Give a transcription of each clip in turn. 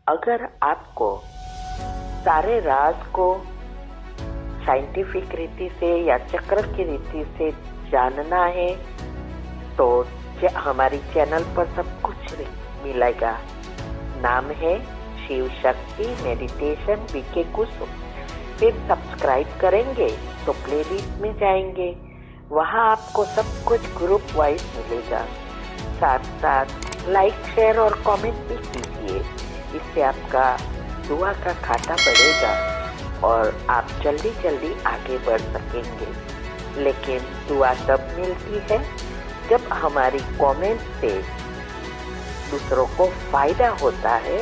अगर आपको सारे राज को साइंटिफिक रीति से या चक्र की रीति से जानना है तो हमारी चैनल पर सब कुछ मिलेगा। नाम है शिव शक्ति मेडिटेशन बीके कुसुम। फिर सब्सक्राइब करेंगे तो प्लेलिस्ट में जाएंगे, वहाँ आपको सब कुछ ग्रुप वाइज मिलेगा। साथ साथ लाइक शेयर और कमेंट भी कीजिए, इससे आपका दुआ का खाता बढ़ेगा और आप जल्दी जल्दी आगे बढ़ सकेंगे। लेकिन दुआ तब मिलती है जब हमारी कमेंट से दूसरों को फायदा होता है,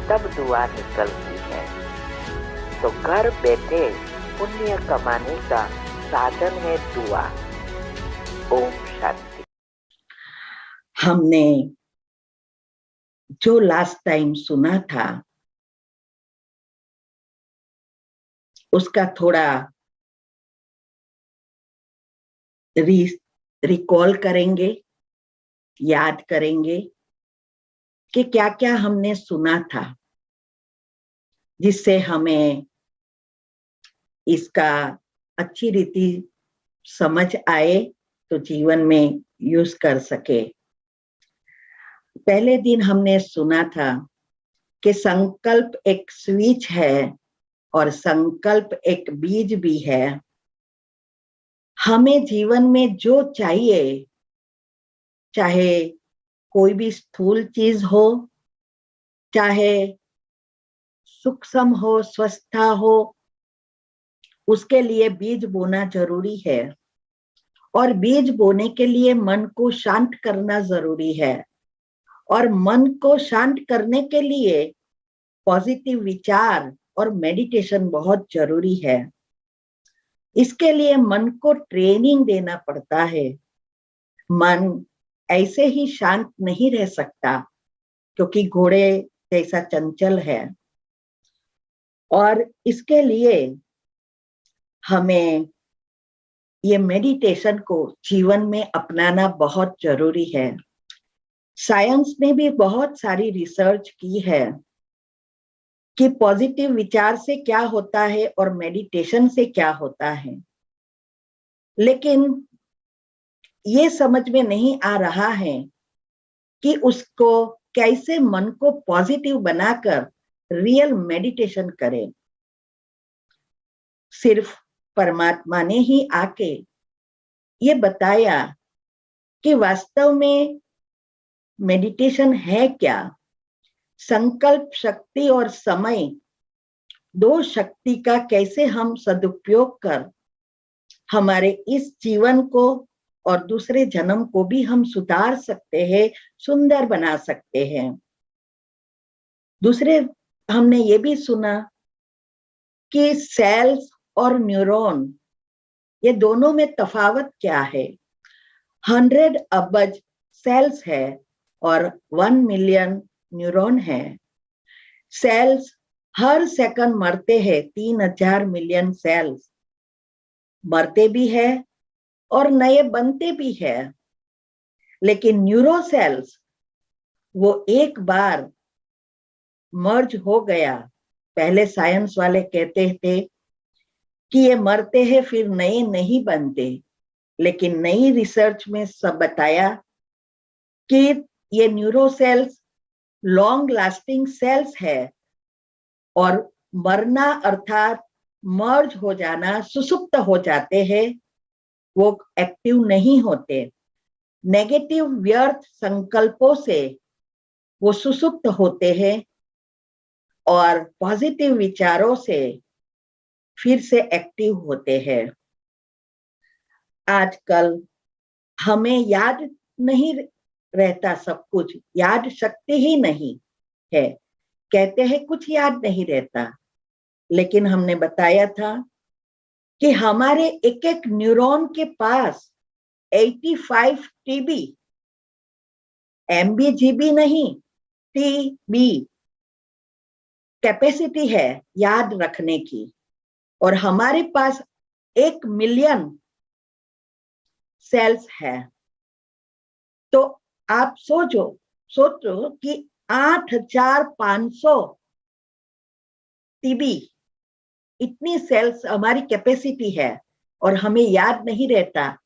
तब दुआ निकलती है। तो घर बैठे पुण्य कमाने का साधन है दुआ। ओम शांति। हमने जो लास्ट टाइम सुना था उसका थोड़ा रिकॉल करेंगे, याद करेंगे कि क्या क्या हमने सुना था, जिससे हमें इसका अच्छी रीति समझ आए तो जीवन में यूज कर सके। पहले दिन हमने सुना था कि संकल्प एक स्विच है और संकल्प एक बीज भी है। हमें जीवन में जो चाहिए, चाहे कोई भी स्थूल चीज हो, चाहे सूक्ष्म हो, स्वस्थता हो, उसके लिए बीज बोना जरूरी है। और बीज बोने के लिए मन को शांत करना जरूरी है, और मन को शांत करने के लिए पॉजिटिव विचार और मेडिटेशन बहुत जरूरी है। इसके लिए मन को ट्रेनिंग देना पड़ता है। मन ऐसे ही शांत नहीं रह सकता, क्योंकि घोड़े जैसा चंचल है। और इसके लिए हमें ये मेडिटेशन को जीवन में अपनाना बहुत जरूरी है। साइंस ने भी बहुत सारी रिसर्च की है कि पॉजिटिव विचार से क्या होता है और मेडिटेशन से क्या होता है, लेकिन ये समझ में नहीं आ रहा है कि उसको कैसे मन को पॉजिटिव बनाकर रियल मेडिटेशन करें। सिर्फ परमात्मा ने ही आके ये बताया कि वास्तव में मेडिटेशन है क्या। संकल्प शक्ति और समय, दो शक्ति का कैसे हम सदुपयोग कर हमारे इस जीवन को और दूसरे जन्म को भी हम सुधार सकते हैं, सुंदर बना सकते हैं। दूसरे हमने ये भी सुना कि सेल्स और न्यूरॉन, ये दोनों में तफावत क्या है। 100 अरब सेल्स है और 1 मिलियन न्यूरॉन है। सेल्स हर सेकंड मरते हैं, 3000 मिलियन सेल्स मरते भी है और नए बनते भी है। लेकिन न्यूरो सेल्स, वो एक बार मर्ज हो गया, पहले साइंस वाले कहते थे कि ये मरते हैं फिर नए नहीं बनते, लेकिन नई रिसर्च में सब बताया कि ये neuro cells long lasting cells है और मरना अर्थात मर्ज हो जाना, सुसुप्त हो जाते हैं, वो एक्टिव नहीं होते। नेगेटिव व्यर्थ संकल्पों से वो सुसुप्त होते हैं और पॉजिटिव विचारों से फिर से एक्टिव होते हैं। आजकल हमें याद नहीं रहता, सब कुछ याद शक्ति ही नहीं है। कहते हैं कुछ याद नहीं रहता, लेकिन हमने बताया था कि हमारे एक एक न्यूरॉन के पास 85 टीबी, एमबी जीबी नहीं, टीबी कैपेसिटी है याद रखने की। और हमारे पास 1 मिलियन सेल्स है। तो आप सोचो कि 8500 टीबी, इतनी सेल्स हमारी कैपेसिटी है और हमें याद नहीं रहता।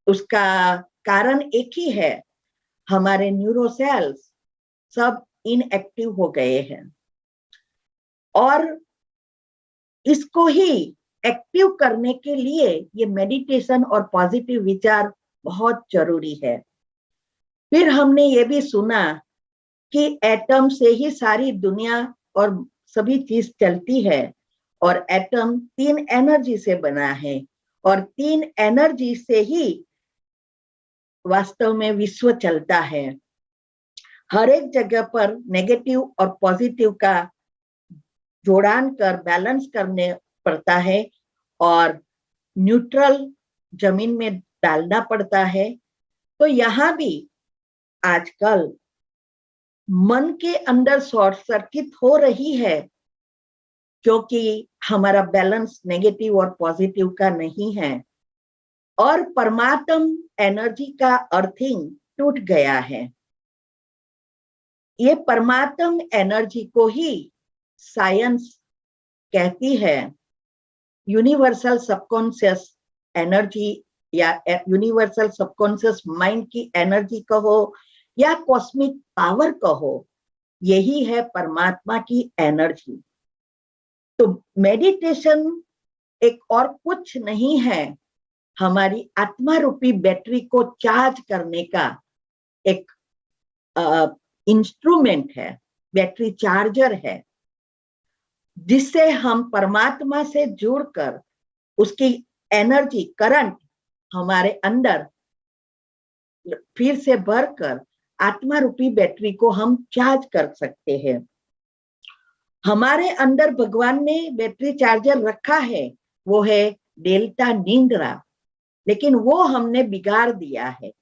उसका कारण एक ही है, हमारे न्यूरोसेल्स सब इनएक्टिव हो गए हैं। और इसको ही एक्टिव करने के लिए ये मेडिटेशन और पॉजिटिव विचार बहुत जरूरी है। फिर हमने ये भी सुना कि एटम से ही सारी दुनिया और सभी चीज चलती है, और एटम 3 एनर्जी से बना है, और 3 एनर्जी से ही वास्तव में विश्व चलता है। हर एक जगह पर नेगेटिव और पॉजिटिव का जोड़ान कर बैलेंस करने पड़ता है, और न्यूट्रल जमीन में डालना पड़ता है। तो यहाँ भी आजकल मन के अंदर शॉर्ट सर्किट हो रही है, क्योंकि हमारा बैलेंस नेगेटिव और पॉजिटिव का नहीं है, और परमात्म एनर्जी का अर्थिंग टूट गया है। ये परमात्म एनर्जी को ही साइंस कहती है यूनिवर्सल सबकॉन्शियस एनर्जी, या यूनिवर्सल सबकॉन्शियस माइंड की एनर्जी कहो या कॉस्मिक पावर कहो, यही है परमात्मा की एनर्जी। तो मेडिटेशन एक और कुछ नहीं है, हमारी आत्मा रूपी बैटरी को चार्ज करने का एक इंस्ट्रूमेंट है, बैटरी चार्जर है, जिससे हम परमात्मा से जुड़कर उसकी एनर्जी करंट हमारे अंदर फिर से भरकर आत्मा रूपी बैटरी को हम चार्ज कर सकते हैं। हमारे अंदर भगवान ने बैटरी चार्जर रखा है, वो है डेल्टा निंद्रा, लेकिन वो हमने बिगाड़ दिया है।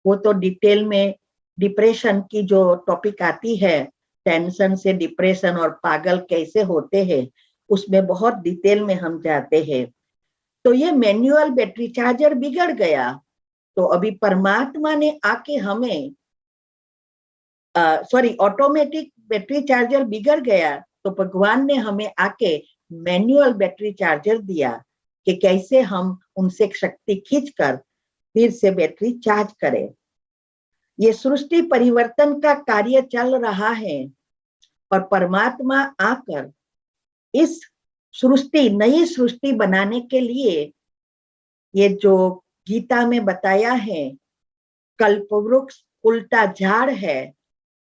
वो तो डिटेल में डिप्रेशन की जो टॉपिक आती है, टेंशन से डिप्रेशन और पागल कैसे होते हैं, उसमें बहुत डिटेल में हम जाते हैं। तो ये मैनुअल बैटरी चार्जर बिगड़ गया, तो अभी परमात्मा ने आके हमें ऑटोमेटिक बैटरी चार्जर बिगड़ गया, तो भगवान ने हमें आके मैनुअल बैटरी चार्जर दिया कि कैसे हम उनसे शक्ति खींचकर फिर से बैटरी चार्ज करें। ये सृष्टि परिवर्तन का कार्य चल रहा है, और परमात्मा आकर इस नई सृष्टि बनाने के लिए, ये जो गीता में बताया है, कल्पवृक्ष उल्टा झाड़ है,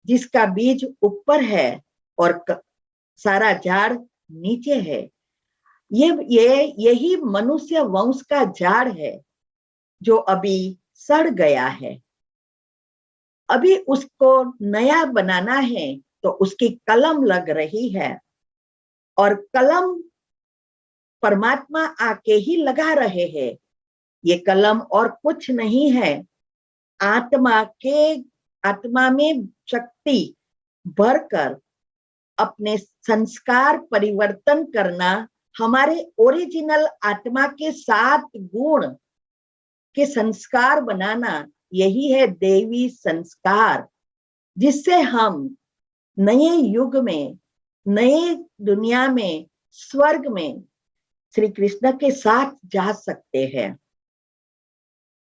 जिसका बीज ऊपर है और सारा झाड़ नीचे है। यही मनुष्य वंश का झाड़ है, जो अभी सड़ गया है। अभी उसको नया बनाना है, तो उसकी कलम लग रही है, और कलम परमात्मा आके ही लगा रहे हैं। ये कलम और कुछ नहीं है, आत्मा में शक्ति भरकर अपने संस्कार परिवर्तन करना, हमारे ओरिजिनल आत्मा के 7 गुण के संस्कार बनाना, यही है देवी संस्कार, जिससे हम नए युग में, नए दुनिया में, स्वर्ग में श्री कृष्ण के साथ जा सकते हैं।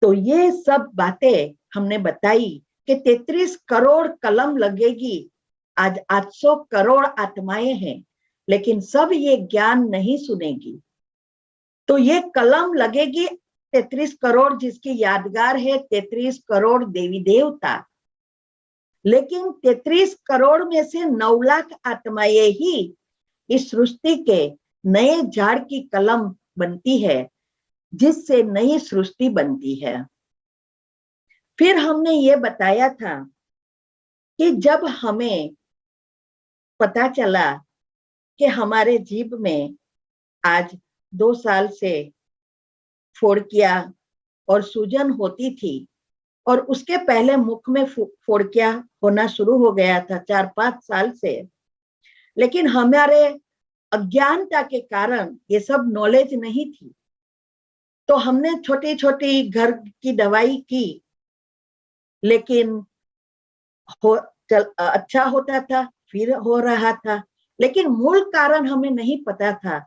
तो ये सब बातें हमने बताई कि 33 करोड़ कलम लगेगी। आज 800 करोड़ आत्माएं हैं, लेकिन सब ये ज्ञान नहीं सुनेगी। तो ये कलम लगेगी 33 करोड़, जिसकी यादगार है 33 करोड़ देवी देवता। लेकिन 33 करोड़ में से 9 लाख आत्माएं ही इस सृष्टि के नए झाड़ की कलम बनती है, जिससे नई सृष्टि बनती है। फिर हमने ये बताया था कि जब हमें पता चला कि हमारे जीभ में आज 2 साल से फोड़कियां और सूजन होती थी, और उसके पहले मुख में फोड़कियां होना शुरू हो गया था 4-5 साल से, लेकिन हमारे अज्ञानता के कारण ये सब नॉलेज नहीं थी। तो हमने छोटी छोटी घर की दवाई की, लेकिन अच्छा होता था, फिर हो रहा था, लेकिन मूल कारण हमें नहीं पता था।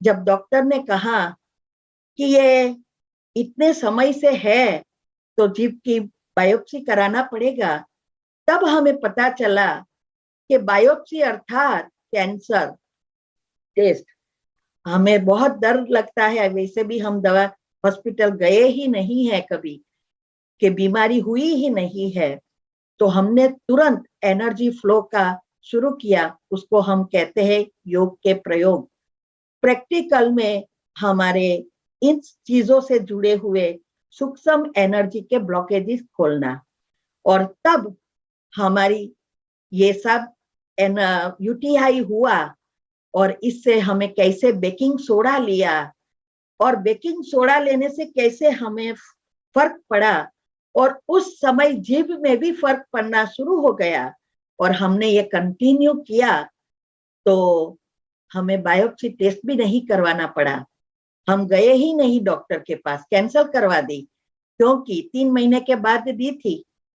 जब डॉक्टर ने कहा कि ये इतने समय से है तो जीभ की बायोप्सी कराना पड़ेगा, तब हमें पता चला कि बायोप्सी अर्थात कैंसर टेस्ट। हमें बहुत डर लगता है, वैसे भी हम दवा हॉस्पिटल गए ही नहीं है कभी, कि बीमारी हुई ही नहीं है। तो हमने तुरंत एनर्जी फ्लो का शुरू किया, उसको हम कहते हैं योग के प्रयोग। प्रैक्टिकल में हमारे इन चीजों से जुड़े हुए सूक्ष्म एनर्जी के ब्लॉकेजेस खोलना, और तब हमारी ये सब यूटीआई हुआ। और इससे हमें कैसे बेकिंग सोडा लिया, और बेकिंग सोडा लेने से कैसे हमें फर्क पड़ा, और उस समय जीभ में भी फर्क पड़ना शुरू हो गया, और हमने ये कंटिन्यू किया। तो हमें बायोप्सी टेस्ट भी नहीं करवाना पड़ा, हम गए ही नहीं डॉक्टर के पास, कैंसिल करवा दी, क्योंकि 3 महीने के बाद दी थी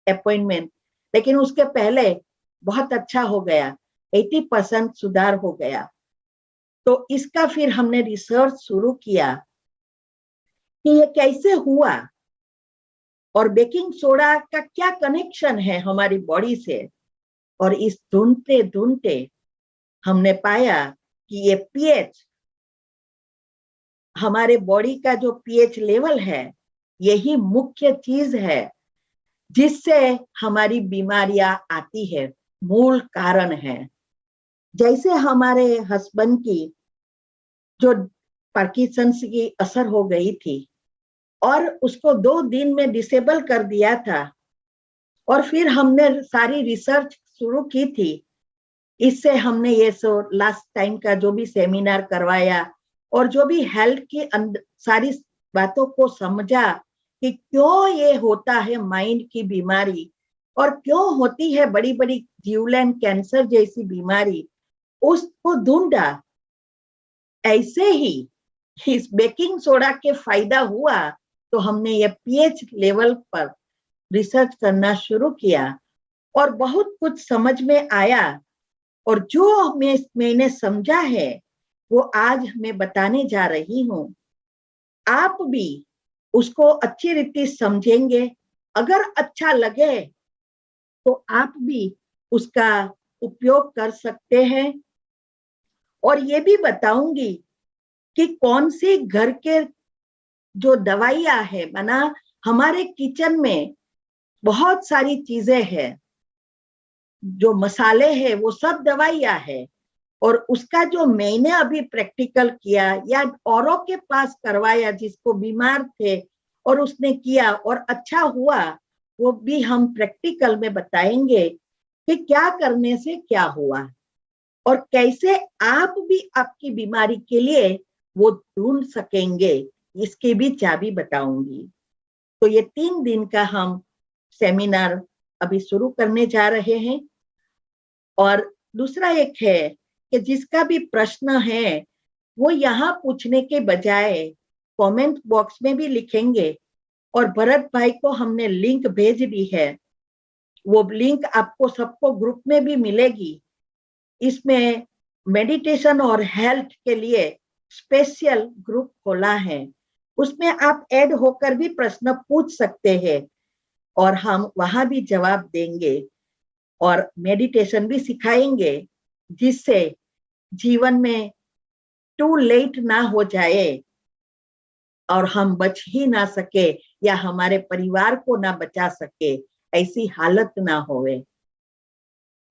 अपॉइंटमेंट, लेकिन उसके पहले बहुत अच्छा हो गया, 80% सुधार हो गया। तो इसका फिर हमने रिसर्च शुरू किया कि ये कैसे हुआ, और बेकिंग सोडा का क्या कनेक्शन है हमारी बॉडी से। और इस ढूंढते ढूंढते हमने पाया कि ये पीएच, हमारे बॉडी का जो पीएच लेवल है, यही मुख्य चीज है जिससे हमारी बीमारियां आती है, मूल कारण है। जैसे हमारे हस्बैंड की जो पार्किंसंस की असर हो गई थी, और उसको 2 दिन में डिसेबल कर दिया था, और फिर हमने सारी रिसर्च शुरू की थी। इससे हमने ये लास्ट टाइम का जो भी सेमिनार करवाया, और जो भी हेल्थ की सारी बातों को समझा कि क्यों ये होता है माइंड की बीमारी, और क्यों होती है बड़ी बड़ी जीवलेन कैंसर जैसी बीमारी, उसको ढूंढा। ऐसे ही इस बेकिंग सोडा के फायदा हुआ, तो हमने ये पीएच लेवल पर रिसर्च करना शुरू किया, और बहुत कुछ समझ में आया। और जो मैंने समझा है वो आज मैं बताने जा रही हूँ। आप भी उसको अच्छी रीति समझेंगे, अगर अच्छा लगे तो आप भी उसका उपयोग कर सकते हैं। और ये भी बताऊंगी कि कौन सी घर के जो दवाइयां है, माना हमारे किचन में बहुत सारी चीजें हैं, जो मसाले हैं वो सब दवाइयां है। और उसका जो मैंने अभी प्रैक्टिकल किया या औरों के पास करवाया जिसको बीमार थे और उसने किया और अच्छा हुआ, वो भी हम प्रैक्टिकल में बताएंगे कि क्या करने से क्या हुआ, और कैसे आप भी आपकी बीमारी के लिए वो ढूंढ सकेंगे, इसकी भी चाबी बताऊंगी। तो ये 3 दिन का हम सेमिनार अभी शुरू करने जा रहे हैं। और दूसरा एक है कि जिसका भी प्रश्न है वो यहाँ पूछने के बजाय कमेंट बॉक्स में भी लिखेंगे, और भरत भाई को हमने लिंक भेज दी है, वो लिंक आपको सबको ग्रुप में भी मिलेगी। इसमें मेडिटेशन और हेल्थ के लिए स्पेशल ग्रुप खोला है, उसमें आप ऐड होकर भी प्रश्न पूछ सकते हैं, और हम वहां भी जवाब देंगे, और मेडिटेशन भी सिखाएंगे, जिससे जीवन में टू लेट ना हो जाए और हम बच ही ना सके, या हमारे परिवार को ना बचा सके, ऐसी हालत ना होवे।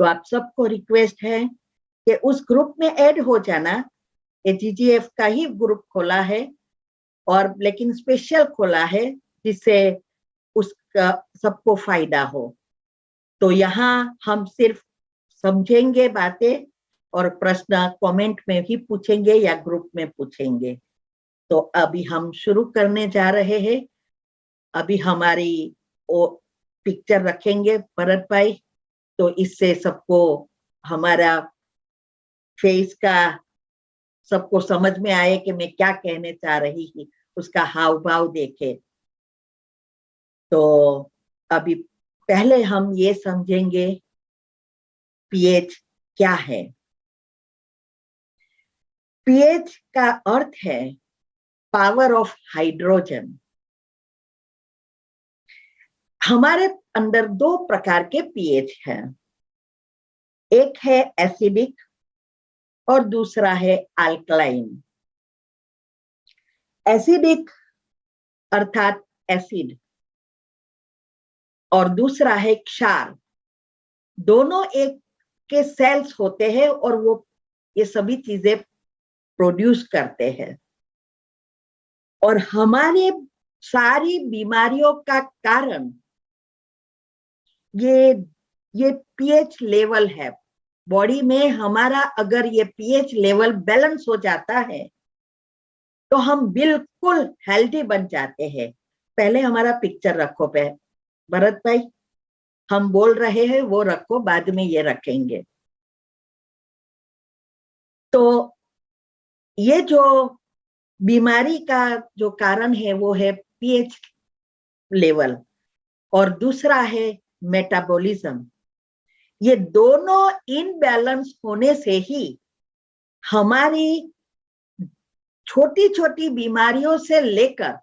तो आप सबको रिक्वेस्ट है कि उस ग्रुप में ऐड हो जाना। ये जीजीएफ का ही ग्रुप खोला है, और लेकिन स्पेशल खोला है जिससे उसका सबको फायदा हो। तो यहाँ हम सिर्फ समझेंगे बातें, और प्रश्न कमेंट में ही पूछेंगे या ग्रुप में पूछेंगे। तो अभी हम शुरू करने जा रहे हैं। अभी हमारी वो पिक्चर रखेंगे भरत भाई, तो इससे सबको हमारा फेस का सबको समझ में आए कि मैं क्या कहने चाह रही थी, उसका हाव भाव देखे। तो अभी पहले हम ये समझेंगे पीएच क्या है? पीएच का अर्थ है पावर ऑफ हाइड्रोजन। हमारे अंदर दो प्रकार के पीएच हैं, एक है एसिडिक और दूसरा है अल्कलाइन। एसिडिक अर्थात एसिड और दूसरा है क्षार। दोनों एक के सेल्स होते हैं और वो ये सभी चीजें प्रोड्यूस करते हैं। और हमारे सारी बीमारियों का कारण ये पीएच लेवल है। बॉडी में हमारा अगर ये पीएच लेवल बैलेंस हो जाता है तो हम बिल्कुल हेल्दी बन जाते हैं। पहले हमारा पिक्चर रखो पे भरत भाई, हम बोल रहे हैं वो रखो, बाद में ये रखेंगे। तो ये जो बीमारी का जो कारण है वो है पीएच लेवल और दूसरा है मेटाबॉलिज्म। ये दोनों इनबैलेंस होने से ही हमारी छोटी छोटी बीमारियों से लेकर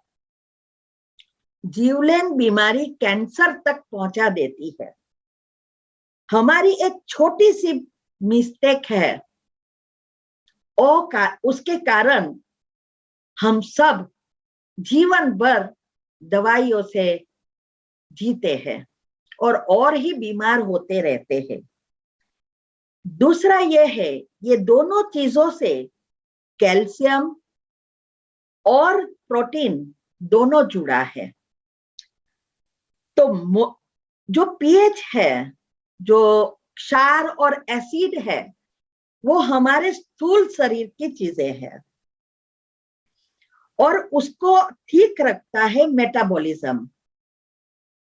जीवलेन बीमारी कैंसर तक पहुंचा देती है। हमारी एक छोटी सी मिस्टेक है उसके कारण हम सब जीवन भर दवाइयों से जीते हैं और ही बीमार होते रहते हैं। दूसरा ये है, ये दोनों चीजों से कैल्शियम और प्रोटीन दोनों जुड़ा है। तो जो पीएच है, जो क्षार और एसिड है, वो हमारे स्थूल शरीर की चीजें हैं और उसको ठीक रखता है मेटाबॉलिज्म।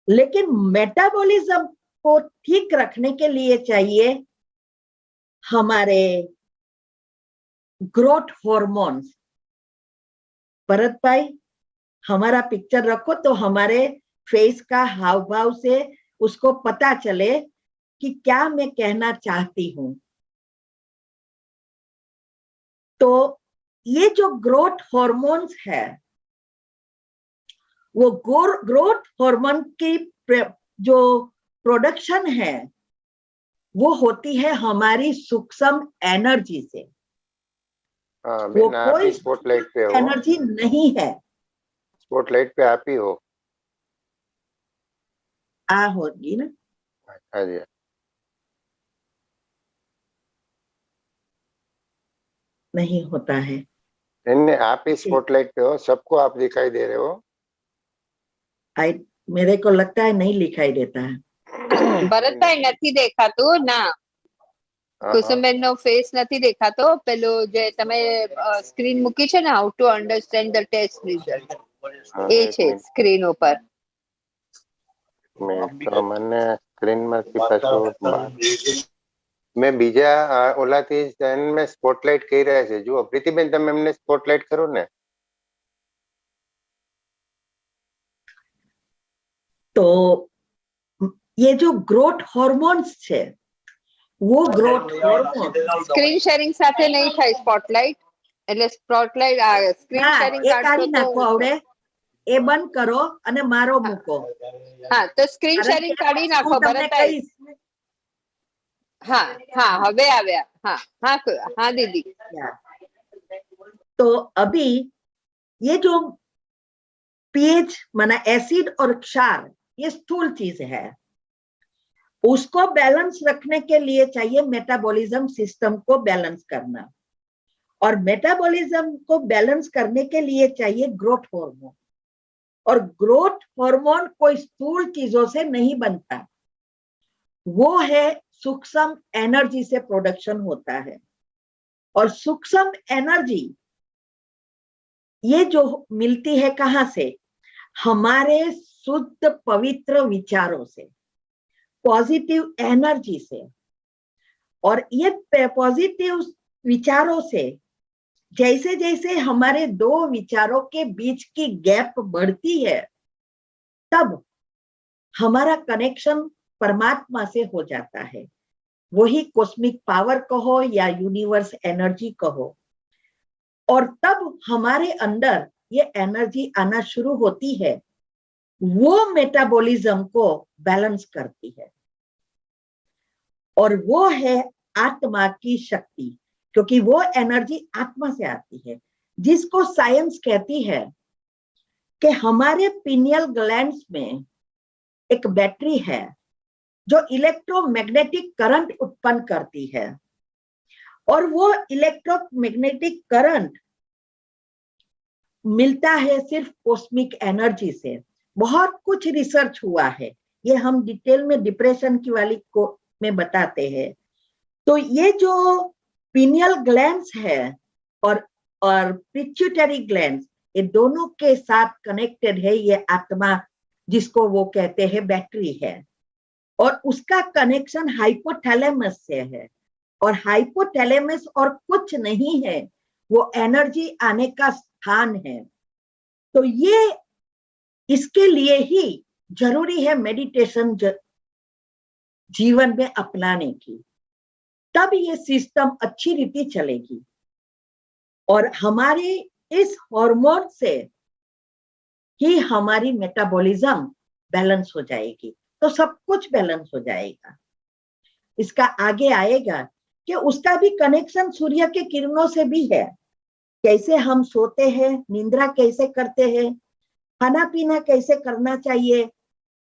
लेकिन मेटाबॉलिज्म को ठीक रखने के लिए चाहिए हमारे ग्रोथ हार्मोन्स। भरत भाई, हमारा पिक्चर रखो तो हमारे फेस का हाव भाव से उसको पता चले कि क्या मैं कहना चाहती हूं। तो ये जो ग्रोथ हार्मोन्स है, वो ग्रोथ हार्मोन की जो प्रोडक्शन है वो होती है हमारी सूक्ष्म एनर्जी से। वो कोई स्पॉटलाइट पे हो, एनर्जी नहीं है। स्पॉटलाइट पे आप ही हो। होगी ना। हाँ जी, नहीं होता है। नहीं, आप ही स्पॉटलाइट पे हो, सबको आप दिखाई दे रहे हो। मेरे को लगता है नहीं दिखाई देता है। ભરતભાઈ નથી દેખાતું ના, કુસુમબેન નો ફેસ નથી દેખાતો. પેલું જે તમે સ્ક્રીન મૂકી છે ને, how to understand the test result, એ છે સ્ક્રીન ઉપર. તો મને સ્ક્રીન માંથી પાછું મેં બીજા ઓલાથી મેં સ્પોટલાઇટ કહી રહ્યા છે. જુઓ પ્રીતિબેન, તમે એમને સ્પોટલાઇટ કરો ને. तो ये जो ग्रोथ हार्मोन्स છે, वो ग्रोथ हार्मोन સ્ક્રીન શેરિંગ સાથે નહીં થાય સ્પોટલાઇટ. એટલે સ્પોટલાઇટ સ્ક્રીન શેરિંગ કાઢી નાખો. આવડે એ બંધ કરો અને મારો મૂકો. હા, તો સ્ક્રીન શેરિંગ કાઢી નાખો ભરતભાઈ. हाँ हाँ, હવે આવ્યા. हाँ हाँ हाँ दीदी। तो अभी ये जो पीएच माना एसिड और क्षार, ये स्थूल चीज है। उसको बैलेंस रखने के लिए चाहिए मेटाबॉलिज्म सिस्टम को बैलेंस करना, और मेटाबॉलिज्म को बैलेंस करने के लिए चाहिए ग्रोथ हार्मोन। और ग्रोथ हार्मोन कोई स्थूल चीजों से नहीं बनता, वो है सूक्ष्म एनर्जी से प्रोडक्शन होता है। और सूक्ष्म एनर्जी ये जो मिलती है कहां से? हमारे शुद्ध पवित्र विचारों से, पॉजिटिव एनर्जी से। और ये पॉजिटिव विचारों से जैसे जैसे हमारे दो विचारों के बीच की गैप बढ़ती है, तब हमारा कनेक्शन परमात्मा से हो जाता है। वही कॉस्मिक पावर कहो या यूनिवर्स एनर्जी कहो, और तब हमारे अंदर ये एनर्जी आना शुरू होती है, वो मेटाबॉलिज्म को बैलेंस करती है। और वो है आत्मा की शक्ति, क्योंकि वो एनर्जी आत्मा से आती है, जिसको साइंस कहती है कि हमारे पिनियल ग्लैंड्स में एक बैटरी है जो इलेक्ट्रोमैग्नेटिक करंट उत्पन्न करती है, और वो इलेक्ट्रोमैग्नेटिक करंट मिलता है सिर्फ कॉस्मिक एनर्जी से। बहुत कुछ रिसर्च हुआ है, ये हम डिटेल में डिप्रेशन की वाली को में बताते हैं। तो ये जो पिनियल ग्लैंड्स है और पिट्यूटरी ग्लैंड्स, ये दोनों के साथ कनेक्टेड है ये आत्मा, जिसको वो कहते हैं बैटरी है, और उसका कनेक्शन हाइपोथैलेमस से है। और हाइपोथैलेमस और कुछ नहीं है, वो एनर्जी आने का स्थान है। तो ये इसके लिए ही जरूरी है मेडिटेशन जीवन में अपनाने की, तब ये सिस्टम अच्छी रीति चलेगी। और हमारे इस हार्मोन से ही हमारी मेटाबॉलिज्म बैलेंस हो जाएगी, तो सब कुछ बैलेंस हो जाएगा। इसका आगे आएगा कि उसका भी कनेक्शन सूर्य के किरणों से भी है। कैसे हम सोते हैं, निंद्रा कैसे करते हैं, खाना पीना कैसे करना चाहिए,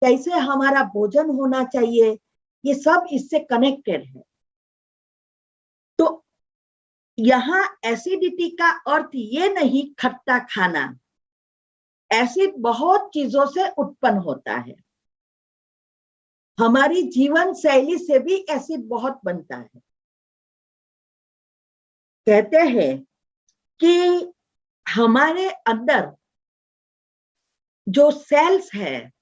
कैसे हमारा भोजन होना चाहिए, ये सब इससे कनेक्टेड है। तो यहाँ एसिडिटी का अर्थ ये नहीं खट्टा खाना, एसिड बहुत चीजों से उत्पन्न होता है। हमारी जीवन शैली से भी एसिड बहुत बनता है। कहते हैं कि हमारे अंदर जो सेल्स है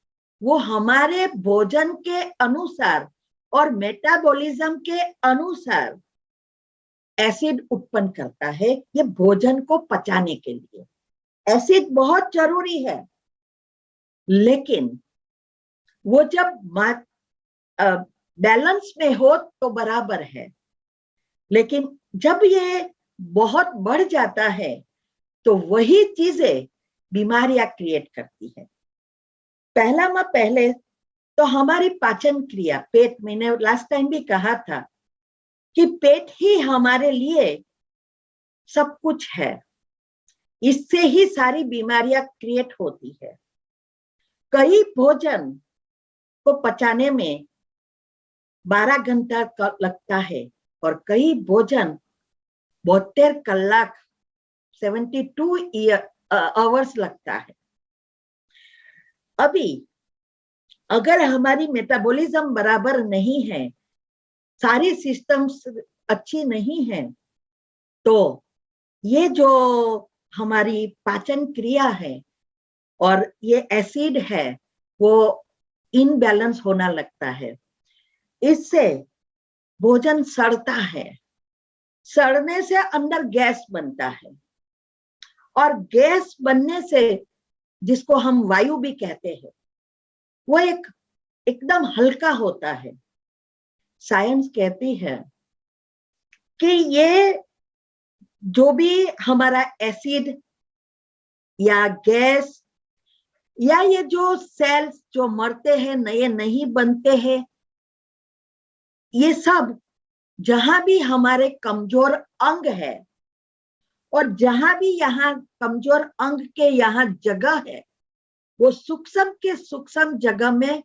वो हमारे भोजन के अनुसार और मेटाबॉलिज्म के अनुसार एसिड उत्पन्न करता है, ये भोजन को पचाने के लिए। एसिड बहुत जरूरी है, लेकिन वो जब बैलेंस में हो तो बराबर है, लेकिन जब ये बहुत बढ़ जाता है तो वही चीजें बीमारियां क्रिएट करती है। पहले तो हमारी पाचन क्रिया, पेट, मैंने लास्ट टाइम भी कहा था कि पेट ही हमारे लिए सब कुछ है, इससे ही सारी बीमारियां क्रिएट होती है। कई भोजन को पचाने में 12 घंटा लगता है और कई भोजन 72 कलाक 72 आवर्स लगता है। अभी अगर हमारी मेटाबॉलिज्म बराबर नहीं है, सारी सिस्टम्स अच्छी नहीं है, तो ये जो हमारी पाचन क्रिया है और ये एसिड है वो इनबैलेंस होना लगता है। इससे भोजन सड़ता है, सड़ने से अंदर गैस बनता है, और गैस बनने से, जिसको हम वायु भी कहते हैं, वो एकदम हल्का होता है। साइंस कहती है कि ये जो भी हमारा एसिड या गैस या ये जो सेल्स जो मरते हैं, नए नहीं बनते हैं, ये सब जहां भी हमारे कमजोर अंग है और जहां भी यहाँ कमजोर अंग के यहाँ जगह है, वो सूक्ष्म के सूक्ष्म जगह में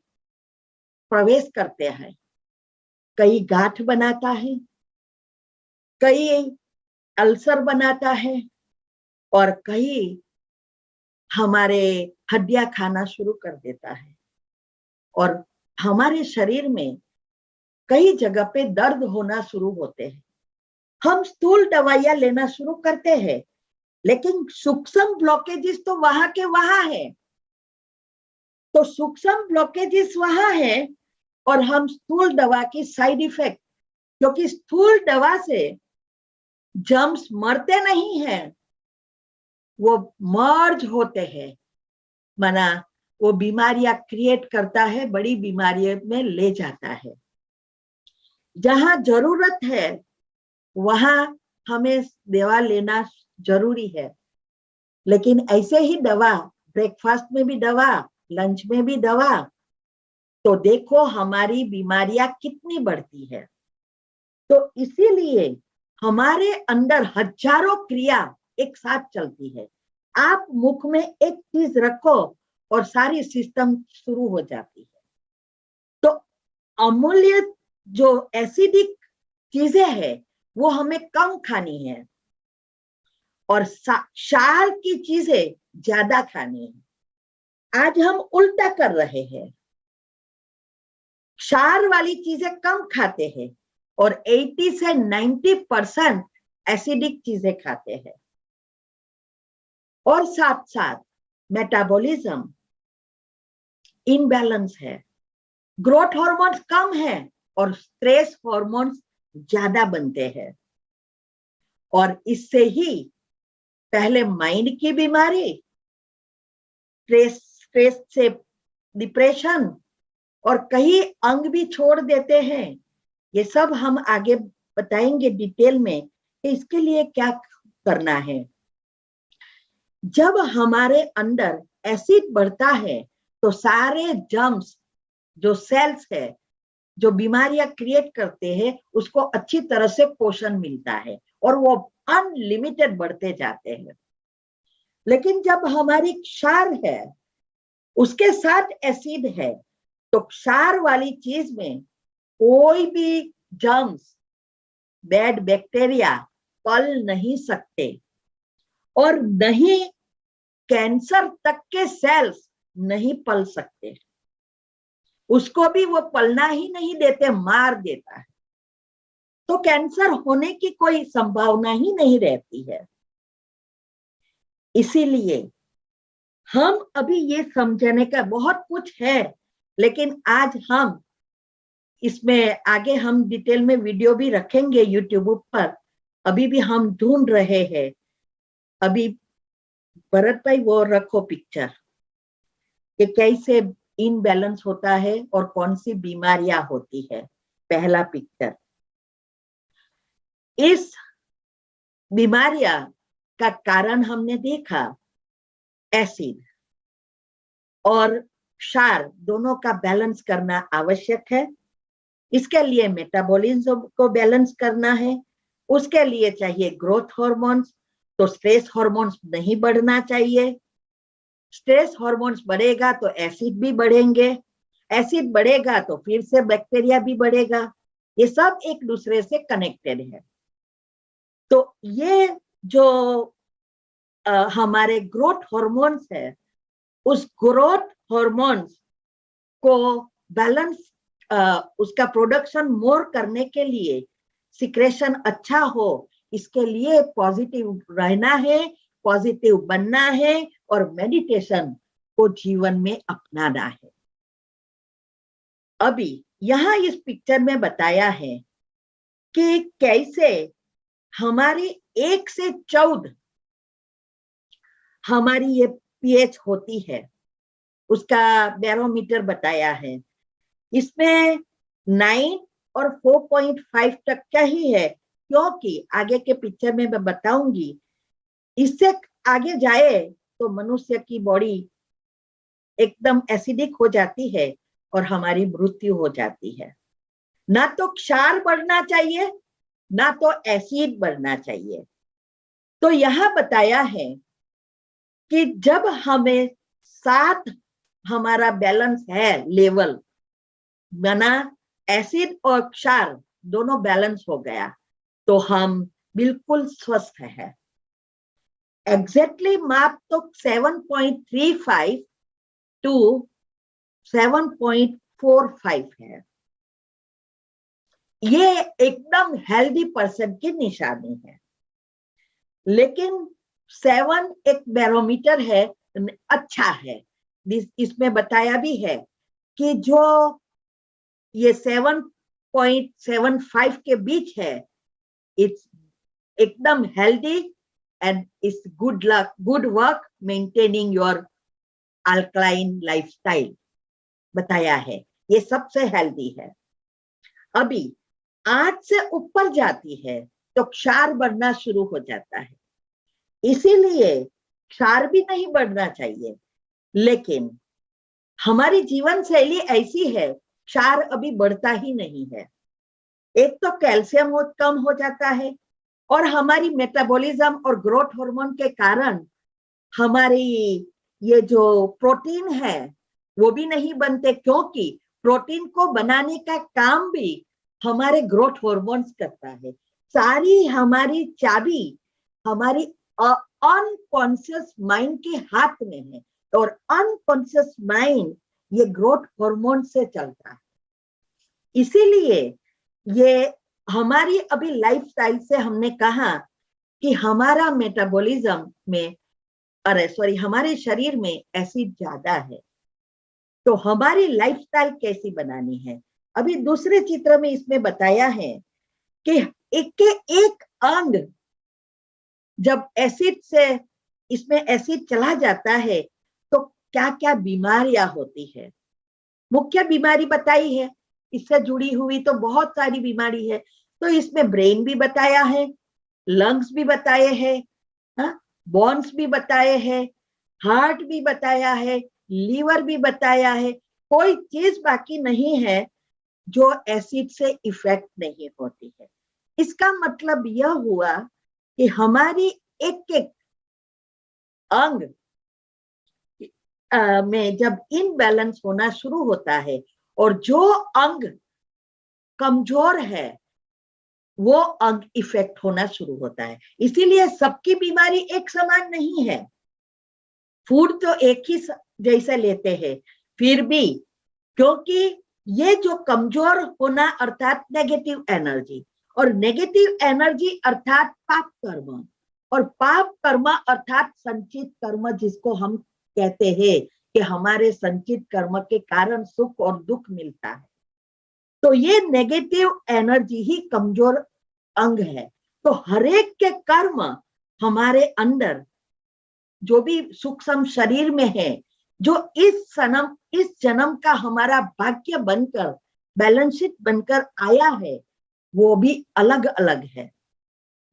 प्रवेश करते हैं। कई गांठ बनाता है, कई अल्सर बनाता है, और कई हमारे हड्डियां खाना शुरू कर देता है। और हमारे शरीर में कई जगह पे दर्द होना शुरू होते हैं। हम स्थूल दवाइयां लेना शुरू करते हैं, लेकिन सूक्ष्म ब्लॉकेजेस तो वहां के वहां है। तो सूक्ष्म ब्लॉकेजेस वहां है और हम स्थूल दवा की साइड इफेक्ट, क्योंकि स्थूल दवा से जर्म्स मरते नहीं हैं, वो मर्ज होते हैं, माना वो बीमारियां क्रिएट करता है, बड़ी बीमारियों में ले जाता है। जहां जरूरत है वहां हमें दवा लेना जरूरी है, लेकिन ऐसे ही दवा, ब्रेकफास्ट में भी दवा, लंच में भी दवा, तो देखो हमारी बीमारियां कितनी बढ़ती है। तो इसीलिए हमारे अंदर हजारों क्रिया एक साथ चलती है। आप मुख में एक चीज रखो और सारी सिस्टम शुरू हो जाती है। तो अमूल्य जो एसिडिक चीजें हैं वो हमें कम खानी है और क्षार की चीजें ज्यादा खानी है। आज हम उल्टा कर रहे हैं, क्षार वाली चीजें कम खाते हैं और 80 से 90% एसिडिक चीजें खाते हैं। और साथ साथ मेटाबॉलिज्म इनबैलेंस है, ग्रोथ हार्मोन्स कम है और स्ट्रेस हार्मोन्स ज्यादा बनते हैं। और इससे ही पहले माइंड की बीमारी, स्ट्रेस से डिप्रेशन और कई अंग भी छोड़ देते हैं। ये सब हम आगे बताएंगे डिटेल में कि इसके लिए क्या करना है। जब हमारे अंदर एसिड बढ़ता है तो सारे जर्म्स जो सेल्स है जो बीमारियां क्रिएट करते हैं उसको अच्छी तरह से पोषण मिलता है और वो अनलिमिटेड बढ़ते जाते हैं। लेकिन जब हमारी क्षार है उसके साथ एसिड है तो क्षार वाली चीज में कोई भी जर्म्स, बैड बैक्टीरिया पल नहीं सकते और नहीं कैंसर तक के सेल्स नहीं पल सकते। उसको भी वो पलना ही नहीं देते, मार देता है। तो कैंसर होने की कोई संभावना ही नहीं रहती है। इसीलिए हम अभी ये समझने का बहुत कुछ है, लेकिन आज हम इसमें आगे हम डिटेल में वीडियो भी रखेंगे यूट्यूब पर। अभी भी हम ढूंढ रहे हैं। अभी भरत भाई वो रखो पिक्चर कि कैसे इनबैलेंस होता है और कौन सी बीमारियां होती है। पहला पिक्चर, इस बीमारियां का कारण हमने देखा एसिड और क्षार दोनों का बैलेंस करना आवश्यक है। इसके लिए मेटाबॉलिज्म को बैलेंस करना है, उसके लिए चाहिए ग्रोथ हार्मोन्स। तो स्ट्रेस हार्मोन्स नहीं बढ़ना चाहिए। स्ट्रेस हार्मोन्स बढ़ेगा तो एसिड भी बढ़ेंगे, एसिड बढ़ेगा तो फिर से बैक्टीरिया भी बढ़ेगा। ये सब एक दूसरे से कनेक्टेड है। तो ये जो हमारे ग्रोथ हार्मोन्स है, उस ग्रोथ हार्मोन्स को बैलेंस, उसका प्रोडक्शन मोर करने के लिए, सिक्रेशन अच्छा हो, इसके लिए पॉजिटिव रहना है, पॉजिटिव बनना है और मेडिटेशन को जीवन में अपनाना है। अभी यहां इस पिक्चर में बताया है कि कैसे हमारी 1 से 14 हमारी ये पीएच होती है, उसका बैरोमीटर बताया है। इसमें 9 और 4.5 तक का ही है, क्योंकि आगे के पिक्चर में मैं बताऊंगी इससे आगे जाए तो मनुष्य की बॉडी एकदम एसिडिक हो जाती है और हमारी मृत्यु हो जाती है। ना तो क्षार बढ़ना चाहिए ना तो एसिड बढ़ना चाहिए। तो यहां बताया है कि जब हमें 7 हमारा बैलेंस है, लेवल बना, एसिड और क्षार दोनों बैलेंस हो गया तो हम बिल्कुल स्वस्थ है। एग्जैक्टली माप तो 7.35 टू 7.45 है। ये एकदम हेल्दी पर्सन की निशानी है। लेकिन 7 एक बैरोमीटर है, अच्छा है। इसमें बताया भी है कि जो ये 7.75 के बीच है, इट्स एकदम healthy and it's good work maintaining your alkaline lifestyle बताया है। ये सबसे हेल्दी है। अभी 8 से ऊपर जाती है तो क्षार बढ़ना शुरू हो जाता है। इसीलिए क्षार भी नहीं बढ़ना चाहिए, लेकिन हमारी जीवन शैली ऐसी है, क्षार अभी बढ़ता ही नहीं है। एक तो कैल्शियम कम हो जाता है, और हमारी मेटाबॉलिज्म और ग्रोथ हार्मोन के कारण हमारी ये जो प्रोटीन है वो भी नहीं बनते, क्योंकि प्रोटीन को बनाने का काम भी हमारे ग्रोथ हार्मोन्स करता है। सारी हमारी चाबी हमारी अनकॉन्शियस माइंड के हाथ में है, और अनकॉन्शियस माइंड ये ग्रोथ हार्मोन से चलता है। इसीलिए ये हमारी अभी लाइफस्टाइल से हमने कहा कि हमारा मेटाबॉलिज्म में, हमारे शरीर में एसिड ज्यादा है, तो हमारी लाइफस्टाइल कैसी बनानी है। अभी दूसरे चित्र में इसमें बताया है कि एक के एक अंग जब एसिड से इसमें एसिड चला जाता है तो क्या क्या बीमारियां होती है। मुख्य बीमारी बताई है, इससे जुड़ी हुई तो बहुत सारी बीमारी है। तो इसमें ब्रेन भी बताया है, लंग्स भी बताए हैं, बोन्स भी बताए हैं, हार्ट भी बताया है, लीवर भी बताया है। कोई चीज बाकी नहीं है जो एसिड से इफेक्ट नहीं होती है। इसका मतलब यह हुआ कि हमारी एक एक अंग में जब इनबैलेंस होना शुरू होता है और जो अंग कमजोर है वो अंग इफेक्ट होना शुरू होता है। इसीलिए सबकी बीमारी एक समान नहीं है। फूड तो एक ही जैसे लेते हैं, फिर भी क्योंकि ये जो कमजोर होना अर्थात नेगेटिव एनर्जी, और नेगेटिव एनर्जी अर्थात पाप कर्म, और पाप कर्म अर्थात संचित कर्म, जिसको हम कहते हैं कि हमारे संचित कर्म के कारण सुख और दुख मिलता है। तो ये नेगेटिव एनर्जी ही कमजोर अंग है। तो हरेक के कर्म हमारे अंदर जो भी सूक्ष्म शरीर में है, जो इस जन्म का हमारा भाग्य बनकर बैलेंस शीट बनकर आया है, वो भी अलग अलग है।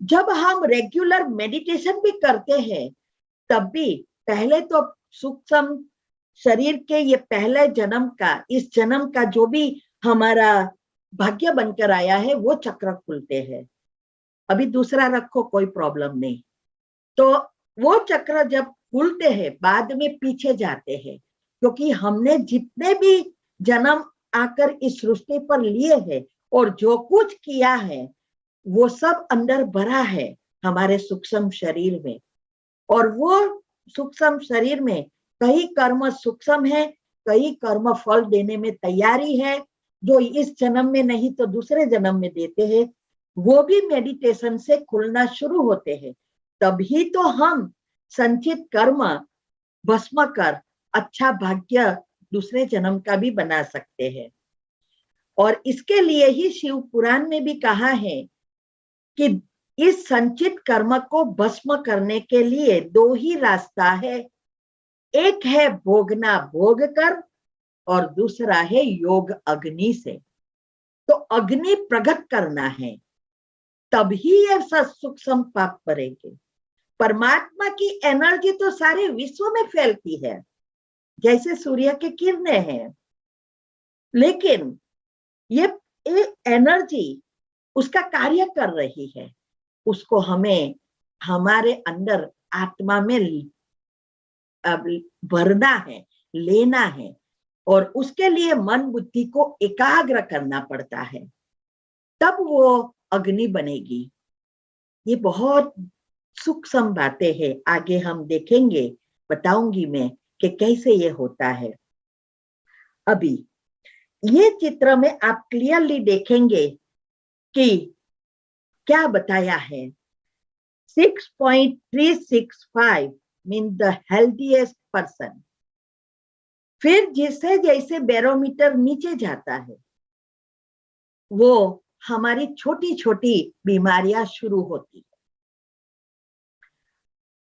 जब हम रेगुलर मेडिटेशन भी करते हैं तब भी पहले तो सूक्ष्म शरीर के ये पहले जन्म का, इस जन्म का जो भी हमारा भाग्य बनकर आया है वो चक्र खुलते हैं। अभी दूसरा रखो, कोई प्रॉब्लम नहीं। तो वो चक्र जब खुलते हैं बाद में पीछे जाते हैं, क्योंकि हमने जितने भी जन्म आकर इस सृष्टि पर लिए हैं और जो कुछ किया है वो सब अंदर भरा है हमारे सूक्ष्म शरीर में। और वो सूक्ष्म शरीर में कई कर्म सूक्ष्म है, कई कर्म फल देने में तैयारी है, जो इस जन्म में नहीं तो दूसरे जन्म में देते हैं। वो भी मेडिटेशन से खुलना शुरू होते हैं। तभी तो हम संचित कर्म भस्म कर अच्छा भाग्य दूसरे जन्म का भी बना सकते हैं। और इसके लिए ही शिव पुराण में भी कहा है कि इस संचित कर्म को भस्म करने के लिए दो ही रास्ता है, एक है भोगना भोग कर और दूसरा है योग अग्नि से। तो अग्नि प्रकट करना है, तभी ये सूक्ष्म पाप करेंगे। परमात्मा की एनर्जी तो सारे विश्व में फैलती है जैसे सूर्य के किरणें हैं, लेकिन ये एनर्जी उसका कार्य कर रही है, उसको हमें हमारे अंदर आत्मा में भरना है, लेना है, और उसके लिए मन बुद्धि को एकाग्र करना पड़ता है, तब वो अग्नि बनेगी। ये बहुत सूक्ष्म बातें हैं, आगे हम देखेंगे, बताऊंगी मैं कि कैसे ये होता है। अभी ये चित्र में आप क्लियरली देखेंगे कि क्या बताया है। 6.365 मीन द हेल्थीएस्ट पर्सन। फिर जैसे जैसे बैरोमीटर नीचे जाता है वो हमारी छोटी छोटी बीमारियां शुरू होती है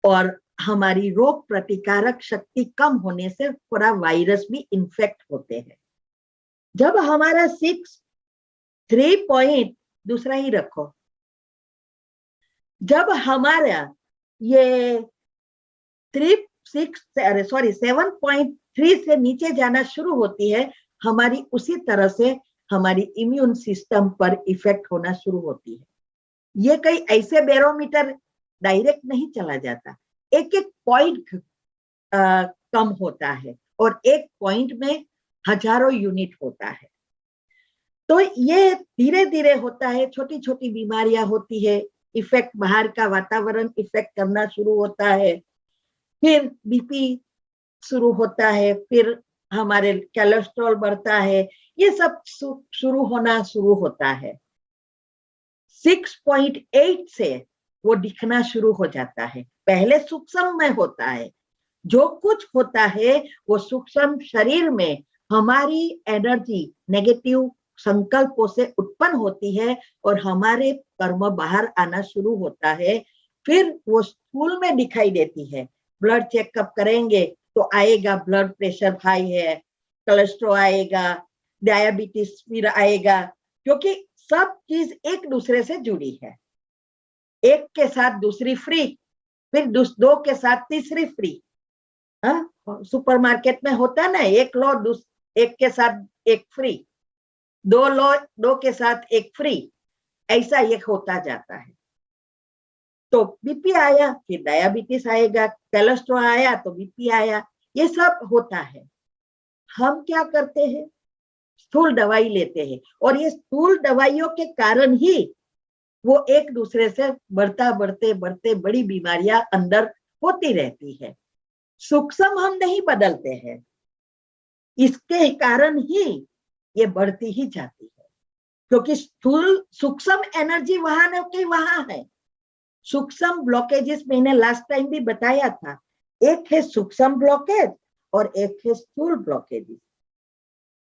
और हमारी रोग प्रतिकारक शक्ति कम होने से पूरा वायरस भी इन्फेक्ट होते हैं। जब हमारा 3.3 दूसरा ही रखो। जब हमारा ये 7.3 से नीचे जाना शुरू होती है, हमारी उसी तरह से हमारी इम्यून सिस्टम पर इफेक्ट होना शुरू होती है। ये कई ऐसे बैरोमीटर डायरेक्ट नहीं चला जाता, एक एक पॉइंट कम होता है और एक पॉइंट में हजारों यूनिट होता है। तो ये धीरे धीरे होता है, छोटी छोटी बीमारियां होती है, इफेक्ट बाहर का वातावरण इफेक्ट करना शुरू होता है, फिर बीपी शुरू होता है, फिर हमारे कोलेस्ट्रॉल बढ़ता है, ये सब शुरू होना शुरू होता है। 6.8 से वो दिखना शुरू हो जाता है। पहले सूक्ष्म में होता है, जो कुछ होता है वो सूक्ष्म शरीर में हमारी एनर्जी नेगेटिव संकल्पों से उत्पन्न होती है और हमारे कर्म बाहर आना शुरू होता है। फिर वो स्थूल में दिखाई देती है। ब्लड चेकअप करेंगे तो आएगा ब्लड प्रेशर हाई है, कोलेस्ट्रॉल आएगा, डायबिटीज फिर आएगा, क्योंकि सब चीज एक दूसरे से जुड़ी है। एक के साथ दूसरी फ्री, फिर दो के साथ तीसरी फ्री। सुपरमार्केट में होता है ना, एक लो एक के साथ एक फ्री, दो लो दो के साथ एक फ्री, ऐसा ये होता जाता है। तो बीपी आया फिर डायबिटीज आएगा, कोलेस्ट्रॉल आया तो बीपी आया, ये सब होता है। हम क्या करते हैं, स्थूल दवाई लेते हैं और ये स्थूल दवाइयों के कारण ही वो एक दूसरे से बढ़ते बड़ी बीमारियां अंदर होती रहती है। सूक्ष्म हम नहीं बदलते हैं, इसके कारण ही ये बढ़ती ही जाती है, क्योंकि स्थूल सूक्ष्म एनर्जी वहां की वहां है। सूक्ष्म ब्लॉकेजेस मैंने लास्ट टाइम भी बताया था, एक है सूक्ष्म ब्लॉकेज और एक है स्थूल ब्लॉकेजेस।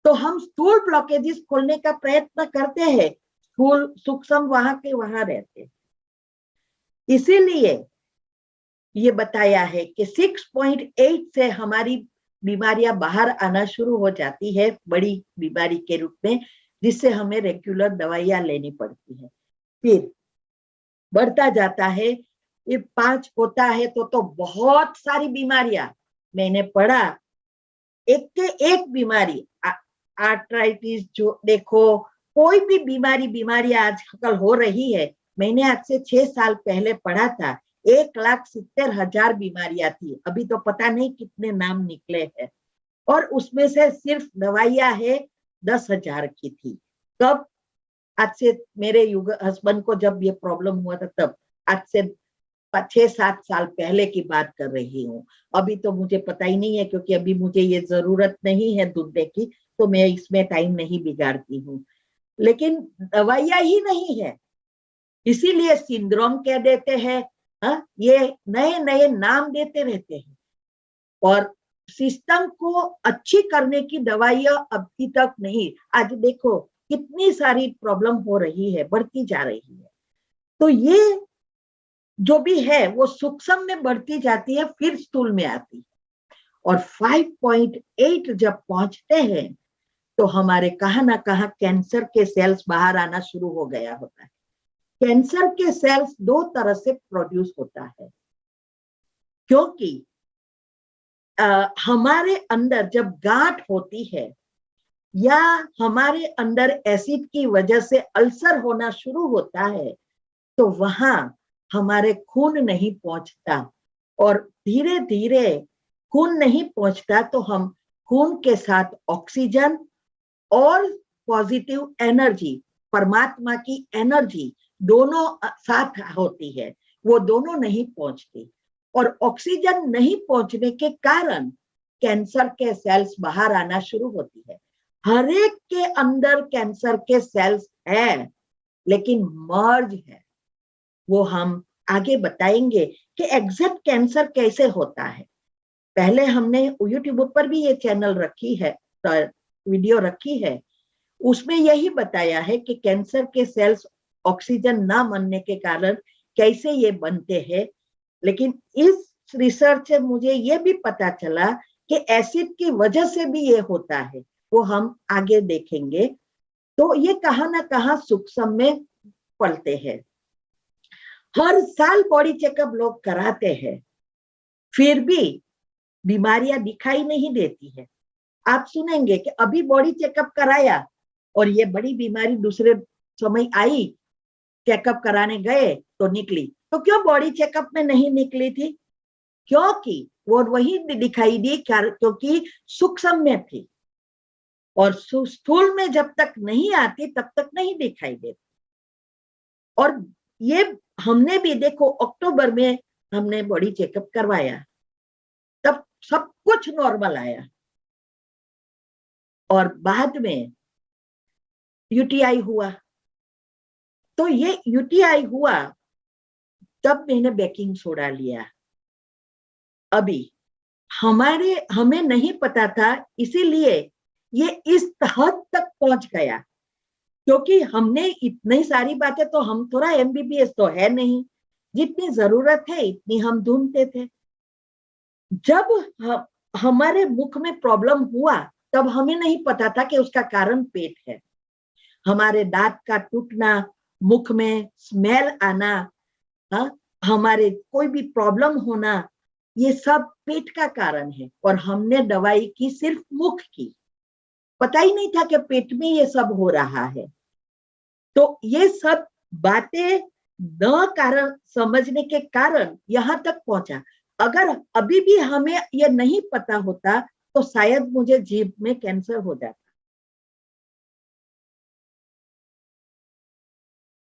तो हम स्थूल ब्लॉकेजेस खोलने का प्रयत्न करते हैं, स्थूल सूक्ष्म वहां के वहां रहते हैं। इसीलिए ये बताया है कि 6.8 से हमारी बीमारियां बाहर आना शुरू हो जाती है बड़ी बीमारी के रूप में, जिससे हमें रेगुलर दवाइयां लेनी पड़ती है। फिर बढ़ता जाता है, ये 5 होता है तो बहुत सारी बीमारियां मैंने पढ़ा, एक के एक बीमारी, आर्थराइटिस जो देखो, कोई भी बीमारी आजकल हो रही है। मैंने आज से 6 साल पहले पढ़ा था 1,70,000 बीमारियां थी, अभी तो पता नहीं कितने नाम निकले हैं, और उसमें से सिर्फ दवाइयां है 10,000 की थी। कब? आज से मेरे हस्बैंड को जब ये प्रॉब्लम हुआ था तब, आज से 6-7 साल पहले की बात कर रही हूँ। अभी तो मुझे पता ही नहीं है, क्योंकि अभी मुझे ये जरूरत नहीं है ढूंढने की, तो मैं इसमें टाइम नहीं बिगाड़ती हूँ। लेकिन दवाइयां ही नहीं है, इसीलिए सिंड्रोम कह देते हैं, ये नए नए नाम देते रहते हैं, और सिस्टम को अच्छी करने की दवाइयां अभी तक नहीं। आज देखो कितनी सारी प्रॉब्लम हो रही है, बढ़ती जा रही है। तो ये जो भी है वो सूक्ष्म में बढ़ती जाती है, फिर स्थूल में आती है, और 5.8 जब पहुंचते हैं तो हमारे कहां ना कहां कैंसर के सेल्स बाहर आना शुरू हो गया होता है। कैंसर के सेल्स 2 तरह से प्रोड्यूस होता है, क्योंकि हमारे अंदर जब गांठ होती है या हमारे अंदर एसिड की वजह से अल्सर होना शुरू होता है, तो वहां हमारे खून नहीं पहुंचता, और धीरे धीरे खून नहीं पहुंचता तो हम खून के साथ ऑक्सीजन और पॉजिटिव एनर्जी, परमात्मा की एनर्जी दोनों साथ होती है, वो दोनों नहीं पहुंचती, और ऑक्सीजन नहीं पहुंचने के कारण कैंसर के सेल्स बाहर आना शुरू होती है। हर एक के अंदर कैंसर के सेल्स है, लेकिन मर्ज है, वो हम आगे बताएंगे कि एग्जैक्ट कैंसर कैसे होता है। पहले हमने यूट्यूब पर भी ये चैनल रखी है, वीडियो रखी है, उसमें यही बताया है कि कैंसर के सेल्स ऑक्सीजन ना मिलने के कारण कैसे ये बनते हैं। लेकिन इस रिसर्च से मुझे ये भी पता चला कि एसिड की वजह से भी ये होता है, वो हम आगे देखेंगे। तो ये कहां ना कहां सूक्ष्म में पलते हैं। हर साल बॉडी चेकअप लोग कराते हैं, फिर भी बीमारियां दिखाई नहीं देती है। आप सुनेंगे कि अभी बॉडी चेकअप कराया और ये बड़ी बीमारी दूसरे समय आई, चेकअप कराने गए तो निकली। तो क्यों बॉडी चेकअप में नहीं निकली थी? क्योंकि वो वही दिखाई दी क्योंकि सूक्ष्म में थी, और स्थूल में जब तक नहीं आती तब तक नहीं दिखाई देती। और ये हमने भी देखो, अक्टूबर में हमने बॉडी चेकअप करवाया, तब सब कुछ नॉर्मल आया, और बाद में यूटीआई हुआ। तो ये यूटीआई हुआ तब मैंने बेकिंग सोडा लिया। अभी हमें नहीं पता था, इसीलिए ये इस हद तक पहुंच गया, क्योंकि हमने इतनी सारी बातें, तो हम थोड़ा एमबीबीएस तो है नहीं, जितनी जरूरत है इतनी हम ढूंढते थे। जब हमारे मुख में प्रॉब्लम हुआ तब हमें नहीं पता था कि उसका कारण पेट है। हमारे दांत का टूटना, मुख में स्मेल आना, हमारे कोई भी प्रॉब्लम होना, ये सब पेट का कारण है। और हमने दवाई की सिर्फ मुख की, पता ही नहीं था कि पेट में ये सब हो रहा है। तो ये सब बातें न कारण समझने के कारण यहां तक पहुंचा। अगर अभी भी हमें ये नहीं पता होता तो शायद मुझे जीभ में कैंसर हो जाता।